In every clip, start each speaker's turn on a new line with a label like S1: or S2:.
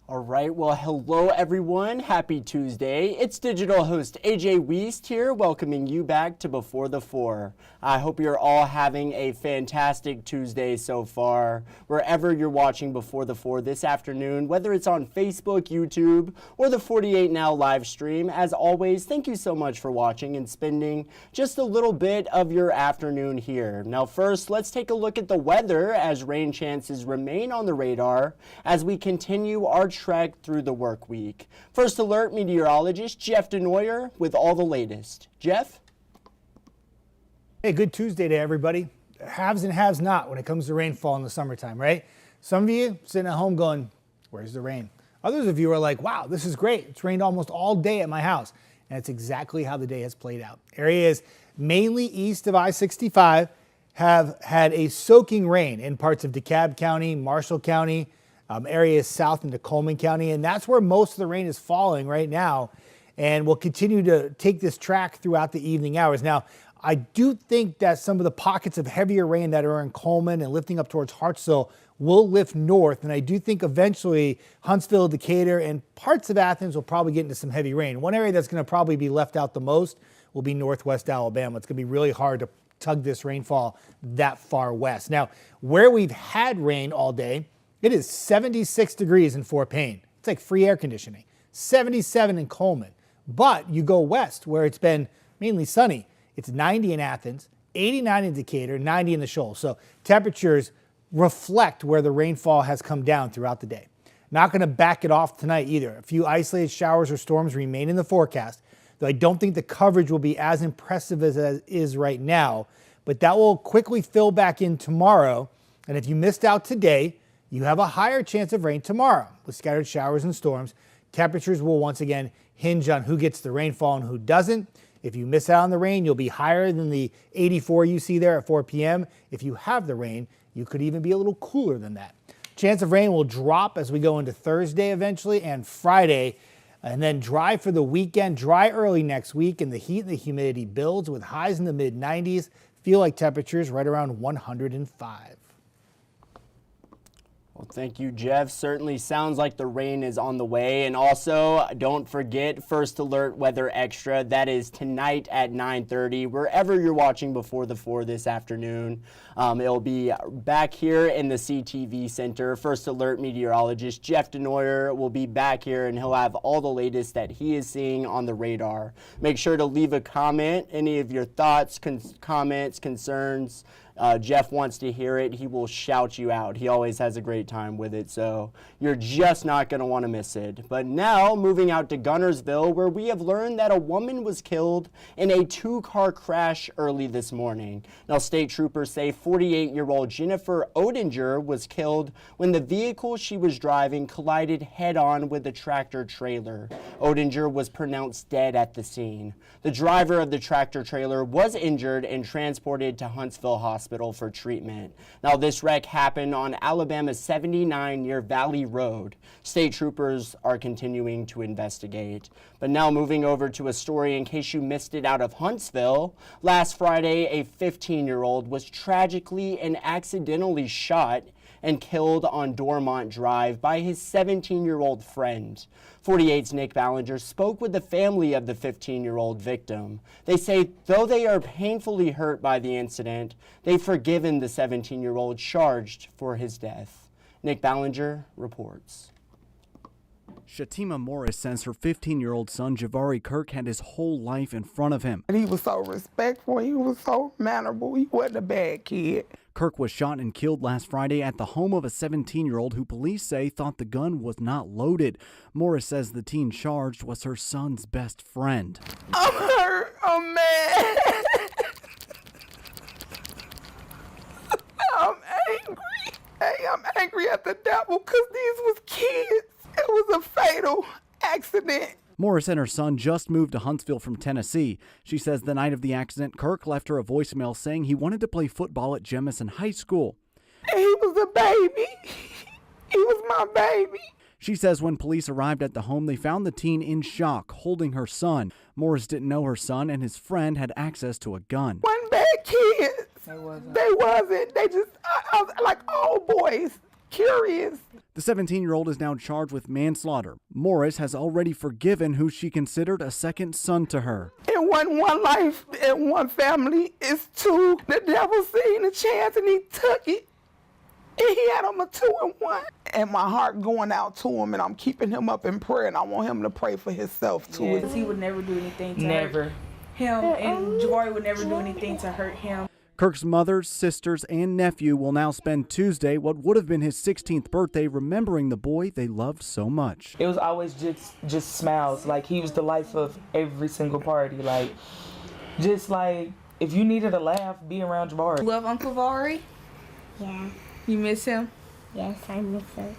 S1: All right, well, hello everyone. Happy Tuesday. It's digital host A.J. Wuest here, welcoming you back to Before the Four. I hope you're all having a fantastic Tuesday so far, wherever you're watching Before the Four this afternoon, whether it's on Facebook, YouTube, or the 48 Now live stream. As always, thank you so much for watching and spending just a little bit of your afternoon here. Now, first, let's take a look at the weather as rain chances remain on the radar as we continue our trek through the work week. First Alert meteorologist Jeff DeNoyer with all the latest. Jeff?
S2: Hey, good Tuesday to everybody. Haves and haves not when it comes to rainfall in the summertime, right? Some of you sitting at home going, where's the rain? Others of you are like, wow, this is great. It's rained almost all day at my house. And it's exactly how the day has played out. Areas mainly east of I-65 have had a soaking rain in parts of DeKalb County, Marshall County, areas south into Coleman County, and that's where most of the rain is falling right now, and will continue to take this track throughout the evening hours. Now, I do think that some of the pockets of heavier rain that are in Coleman and lifting up towards Hartsville will lift north, and I do think eventually Huntsville, Decatur, and parts of Athens will probably get into some heavy rain. One area that's going to probably be left out the most will be northwest Alabama. It's going to be really hard to tug this rainfall that far west. Now, where we've had rain all day, it is 76 degrees in Fort Payne. It's like free air conditioning. 77 in Coleman. But you go west where it's been mainly sunny. It's 90 in Athens, 89 in Decatur, 90 in the Shoals. So temperatures reflect where the rainfall has come down throughout the day. Not going to back it off tonight either. A few isolated showers or storms remain in the forecast, though I don't think the coverage will be as impressive as it is right now. But that will quickly fill back in tomorrow. And if you missed out today, you have a higher chance of rain tomorrow with scattered showers and storms. Temperatures will once again hinge on who gets the rainfall and who doesn't. If you miss out on the rain, you'll be higher than the 84 you see there at 4 p.m. If you have the rain, you could even be a little cooler than that. Chance of rain will drop as we go into Thursday eventually and Friday, and then dry for the weekend, dry early next week, and the heat and the humidity builds with highs in the mid-90s. Feel like temperatures right around 105.
S1: Well, thank you, Jeff. Certainly sounds like the rain is on the way. And also, don't forget First Alert Weather Extra. That is tonight at 9:30, wherever you're watching Before the Four this afternoon. It'll be back here in the CTV Center. First Alert meteorologist Jeff DeNoyer will be back here, and he'll have all the latest that he is seeing on the radar. Make sure to leave a comment, any of your thoughts, comments, concerns. Jeff wants to hear it. He will shout you out. He always has a great time with it, so you're just not going to want to miss it. But now, moving out to Gunnersville, where we have learned that a woman was killed in a two-car crash early this morning. Now, state troopers say 48-year-old Jennifer Odinger was killed when the vehicle she was driving collided head-on with a tractor-trailer. Odinger was pronounced dead at the scene. The driver of the tractor-trailer was injured and transported to Huntsville Hospital for treatment. Now, this wreck happened on Alabama 79 near Valley Road. State troopers are continuing to investigate. But now moving over to a story in case you missed it out of Huntsville. Last Friday, a 15-year-old was tragically and accidentally shot and killed on Dormont Drive by his 17-year-old friend. 48's Nick Ballinger spoke with the family of the 15-year-old victim. They say though they are painfully hurt by the incident, they've forgiven the 17-year-old charged for his death. Nick Ballinger reports.
S3: Shatima Morris says her 15-year-old son, Javari Kirk, had his whole life in front of him.
S4: He was so respectful. He was so mannerable. He wasn't a bad kid.
S3: Kirk was shot and killed last Friday at the home of a 17-year-old who police say thought the gun was not loaded. Morris says the teen charged was her son's best friend.
S4: I'm hurt. I'm mad. I'm angry. Hey, I'm angry at the devil because these was kids. It was a fatal accident.
S3: Morris and her son just moved to Huntsville from Tennessee. She says the night of the accident, Kirk left her a voicemail saying he wanted to play football at Jemison High School.
S4: He was a baby. He was my baby.
S3: She says when police arrived at the home, they found the teen in shock, holding her son. Morris didn't know her son and his friend had access to a gun.
S4: One bad kids. They wasn't. They just, like all boys. curious.
S3: The 17-year-old is now charged with manslaughter. Morris has already forgiven who she considered a second son to her.
S4: It wasn't one life and one family, it's two. The devil seen a chance and he took it. And he had him a 2-1. And my heart going out to him, and I'm keeping him up in prayer, and I want him to pray for himself too.
S5: Yes, he would never do anything to hurt him, and Joy would never do anything to hurt him.
S3: Kirk's mother, sisters, and nephew will now spend Tuesday, what would have been his 16th birthday, remembering the boy they loved so much.
S5: It was always just smiles. Like, he was the life of every single party. Like, just like, if you needed a laugh, be around Jabari.
S6: Love Uncle Vari?
S7: Yeah.
S6: You miss him?
S7: Yes, I miss him.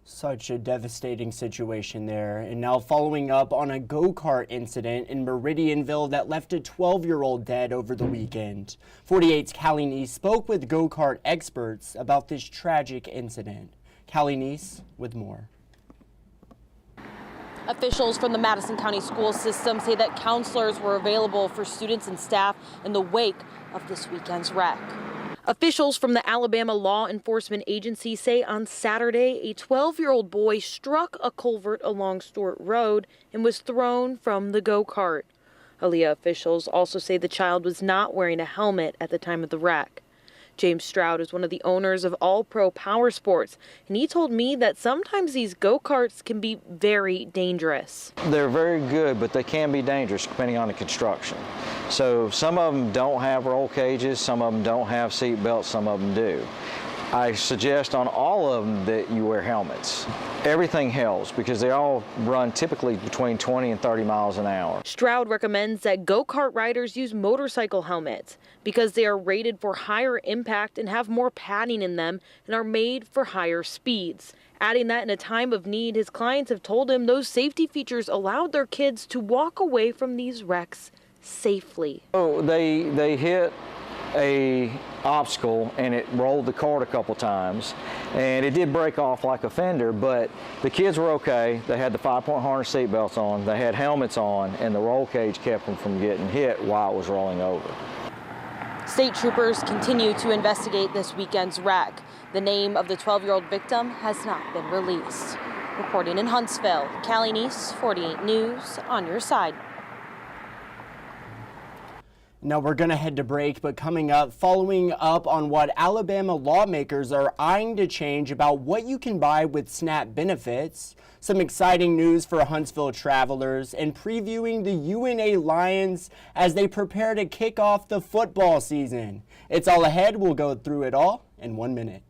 S1: Such a devastating situation there. And now following up on a go-kart incident in Meridianville that left a 12-year-old dead over the weekend. 48's Callie Neese spoke with go-kart experts about this tragic incident. Callie Neese with more.
S8: Officials from the Madison County school system say that counselors were available for students and staff in the wake of this weekend's wreck. Officials from the Alabama Law Enforcement Agency say on Saturday, a 12-year-old boy struck a culvert along Stewart Road and was thrown from the go-kart. Aaliyah officials also say the child was not wearing a helmet at the time of the wreck. James Stroud is one of the owners of All Pro Power Sports, and he told me that sometimes these go-karts can be very dangerous.
S9: They're very good, but they can be dangerous depending on the construction. So some of them don't have roll cages, some of them don't have seat belts, some of them do. I suggest on all of them that you wear helmets. Everything helps because they all run typically between 20 and 30 miles an hour.
S8: Stroud recommends that go-kart riders use motorcycle helmets because they are rated for higher impact and have more padding in them and are made for higher speeds. Adding that in a time of need, his clients have told him those safety features allowed their kids to walk away from these wrecks safely.
S9: Oh, they hit a obstacle and it rolled the cart a couple times, and it did break off like a fender, but the kids were okay. They had the 5-point harness seat belts on, they had helmets on, and the roll cage kept them from getting hit while it was rolling over.
S8: State troopers continue to investigate this weekend's wreck. The name of the 12-year-old victim has not been released. Reporting in Huntsville, Callie Neese, 48 News, on your side.
S1: Now we're going to head to break, but coming up, following up on what Alabama lawmakers are eyeing to change about what you can buy with SNAP benefits, some exciting news for Huntsville travelers, and previewing the UNA Lions as they prepare to kick off the football season. It's all ahead. We'll go through it all in 1 minute.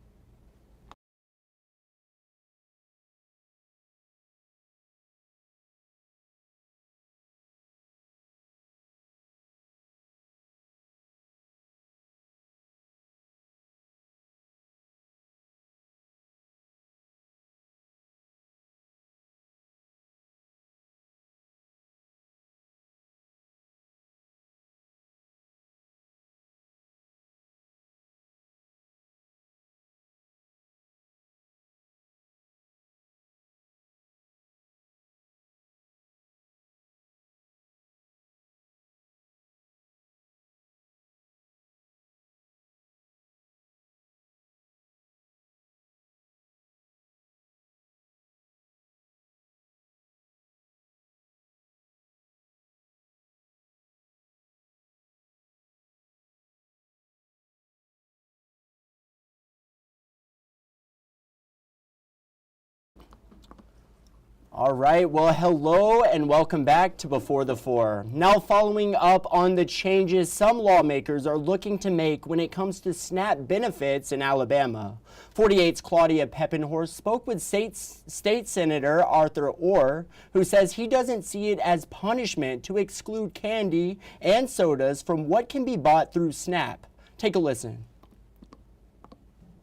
S1: All right, well, hello and welcome back to Before the Four. Now following up on the changes some lawmakers are looking to make when it comes to SNAP benefits in Alabama. 48's Claudia Peppenhorst spoke with State Senator Arthur Orr, who says he doesn't see it as punishment to exclude candy and sodas from what can be bought through SNAP. Take a listen.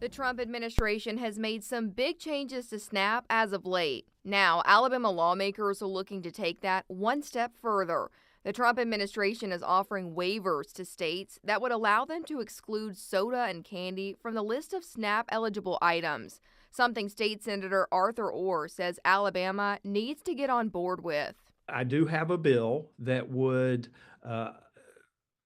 S10: The Trump administration has made some big changes to SNAP as of late. Now, Alabama lawmakers are looking to take that one step further. The Trump administration is offering waivers to states that would allow them to exclude soda and candy from the list of SNAP-eligible items, something State Senator Arthur Orr says Alabama needs to get on board with.
S11: I do have a bill that would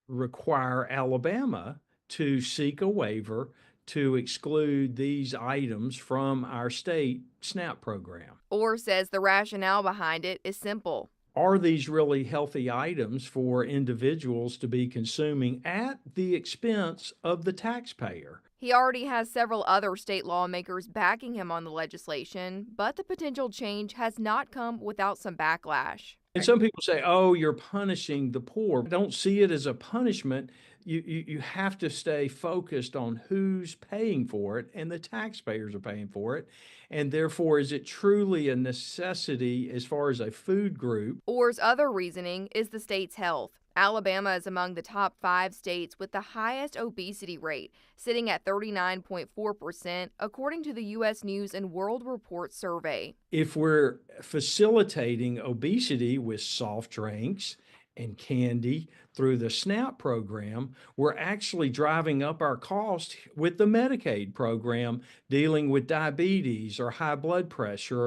S11: require Alabama to seek a waiver to exclude these items from our state SNAP program.
S10: Orr says the rationale behind it is simple.
S11: Are these really healthy items for individuals to be consuming at the expense of the taxpayer?
S10: He already has several other state lawmakers backing him on the legislation, but the potential change has not come without some backlash.
S11: And some people say, oh, you're punishing the poor. Don't see it as a punishment. You have to stay focused on who's paying for it, and the taxpayers are paying for it. And therefore, is it truly a necessity as far as a food group?
S10: Orr's other reasoning is the state's health. Alabama is among the top 5 states with the highest obesity rate, sitting at 39.4%, according to the U.S. News and World Report survey.
S11: If we're facilitating obesity with soft drinks and candy through the SNAP program, we're actually driving up our cost with the Medicaid program dealing with diabetes or high blood pressure.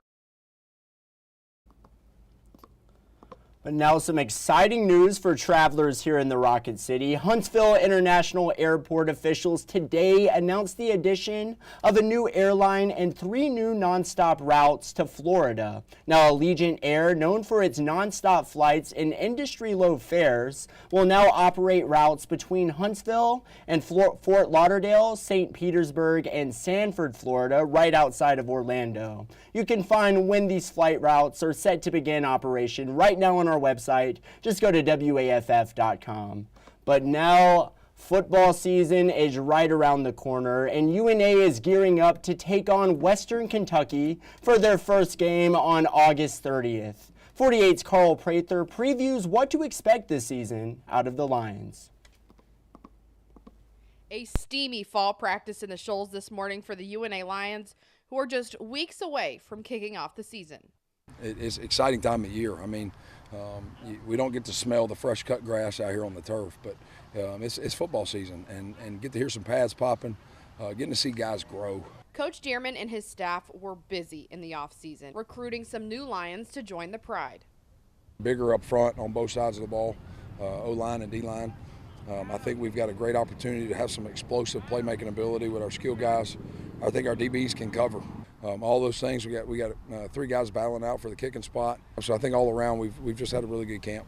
S1: But now some exciting news for travelers here in the Rocket City. Huntsville International Airport officials today announced the addition of a new airline and 3 new nonstop routes to Florida. Now, Allegiant Air, known for its nonstop flights and industry-low fares, will now operate routes between Huntsville and Fort Lauderdale, St. Petersburg, and Sanford, Florida, right outside of Orlando. You can find when these flight routes are set to begin operation right now on our website. Just go to WAFF.com. But now football season is right around the corner, and UNA is gearing up to take on Western Kentucky for their first game on August 30th. 48's Carl Prather previews what to expect this season out of the Lions.
S12: A steamy fall practice in the Shoals this morning for the UNA Lions, who are just weeks away from kicking off the season.
S13: It's an exciting time of year. I mean, we don't get to smell the fresh cut grass out here on the turf, but it's football season, and get to hear some pads popping, getting to see guys grow.
S12: Coach Dearman and his staff were busy in the offseason, recruiting some new Lions to join the Pride.
S13: Bigger up front on both sides of the ball, O-line and D-line. I think we've got a great opportunity to have some explosive playmaking ability with our skill guys. I think our DBs can cover. All those things, we got 3 guys battling out for the kicking spot. So I think all around we've just had a really good camp.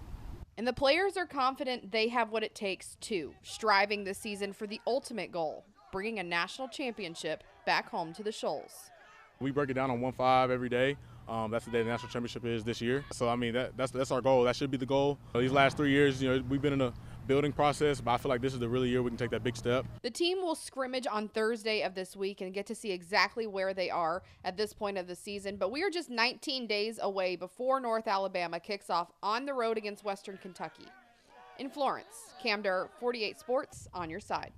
S12: And the players are confident they have what it takes too, striving this season for the ultimate goal, bringing a national championship back home to the Shoals.
S14: We break it down on 1-5 every day. That's the day the national championship is this year. So I mean that's our goal. That should be the goal. These last 3 years, we've been in a building process, but I feel like this is the really year we can take that big step.
S12: The team will scrimmage on Thursday of this week and get to see exactly where they are at this point of the season. But we are just 19 days away before North Alabama kicks off on the road against Western Kentucky. In Florence, Cam Durr, 48 Sports, on your side.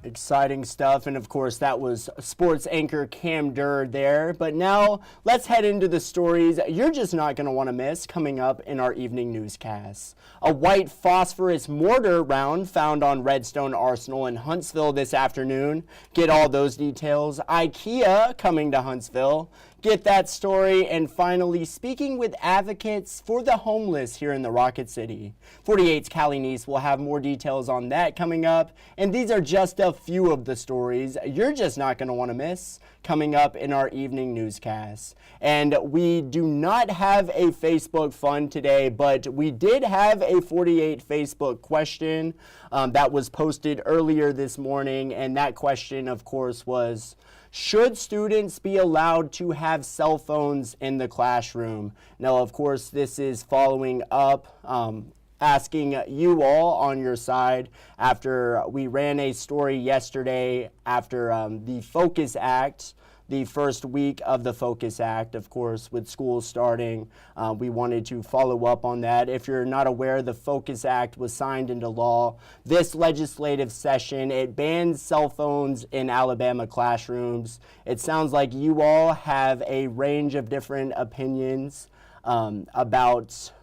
S1: Exciting stuff, and of course that was sports anchor Cam Durr there. But now let's head into the stories you're just not going to want to miss coming up in our evening newscasts. A white phosphorus mortar round found on Redstone Arsenal in Huntsville this afternoon. Get all those details. IKEA coming to Huntsville. Get that story, and finally speaking with advocates for the homeless here in the Rocket City. 48's Callie Neese will have more details on that coming up, and these are just a few of the stories you're just not going to want to miss coming up in our evening newscast. And we do not have a Facebook fund today, but we did have a 48 Facebook question that was posted earlier this morning, and that question, of course, was: should students be allowed to have cell phones in the classroom? Now, of course, this is following up asking you all on your side after we ran a story yesterday after the Focus Act, the first week of the Focus Act, of course, with schools starting. We wanted to follow up on that. If you're not aware, the Focus Act was signed into law this legislative session. It bans cell phones in Alabama classrooms. It sounds like you all have a range of different opinions about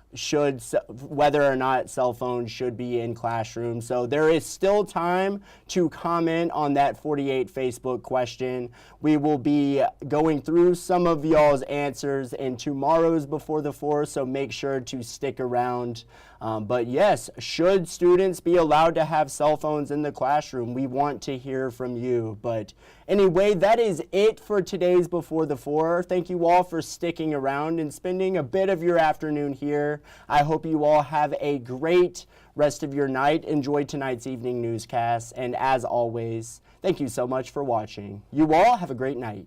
S1: whether or not cell phones should be in classrooms. So there is still time to comment on that 48 Facebook question. We will be going through some of y'all's answers in tomorrow's Before the Four, so make sure to stick around. But yes, should students be allowed to have cell phones in the classroom? We want to hear from you. But anyway, that is it for today's Before the Four. Thank you all for sticking around and spending a bit of your afternoon here. I hope you all have a great rest of your night. Enjoy tonight's evening newscast. And as always, thank you so much for watching. You all have a great night.